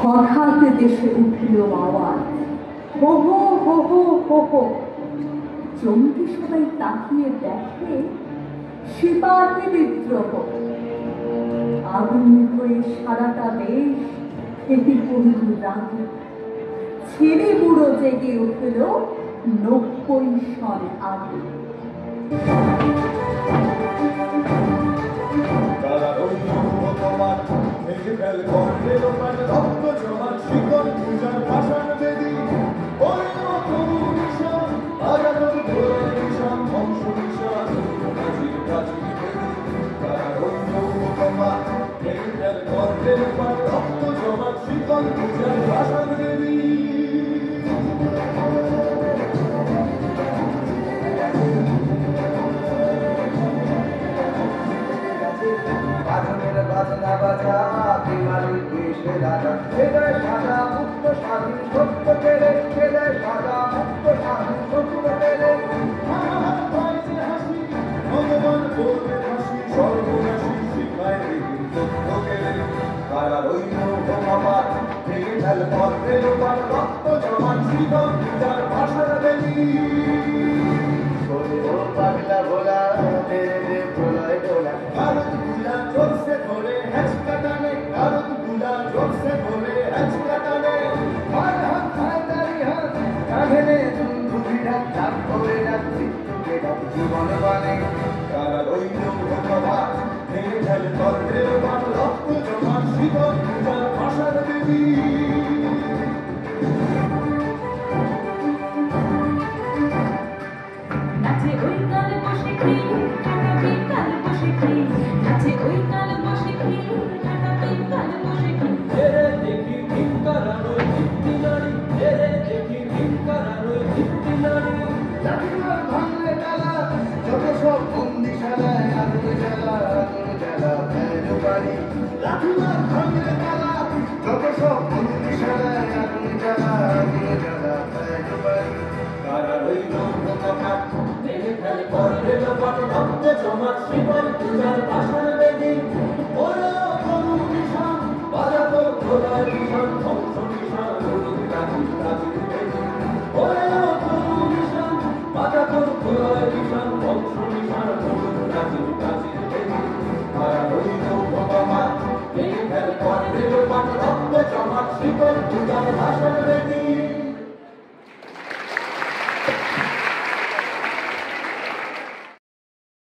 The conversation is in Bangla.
হঠাৎ দেশে উঠল আওয়াজ, হো হো হো হো হো হো। চমকে সবাই তাকিয়ে দেখে সিপাহী বিদ্রোহ। আগুন হয়ে সারাটা দেশ ফেটে পড়ল রাগে। ছেলে বুড়ো জেগে উঠল ৯০ সন আগে। বাজনা বাজা বিমারি দেশে রাজা এদের সাদা মুক্ত স্বাধীন সত্য পেলে এদের সাদা মুক্ত স্বাধীন সত্য পেলে হাসি ভগবান বলবে হাসি সর্বনাশী শিখায় সত্য পেলে তারা রইল ভগবান ভেঙে ফেল পথে লোকাল রক্ত জমান শিকল যার ভাষার বেলি ও পাগলা ভোলা তেরে ভোলায় ভোলা ভারত গুলা জোরসে ধরে হেঁচকা টানে ভারত গুলা জোরসে ধরে হেঁচকা টানে আর হাত খায় তারি হাত কাঁধে দুবিরা চাপ করে রাখছি জীবন বানে তারা রইল ভগবান ভেঙে ফেল পথে লোকাল রক্ত জমান শিকল যার ভাষার বেলি জমাট শিকল পূজার বাসন বেদি ওরা করু নিশান বাজাতো খোলার নিশান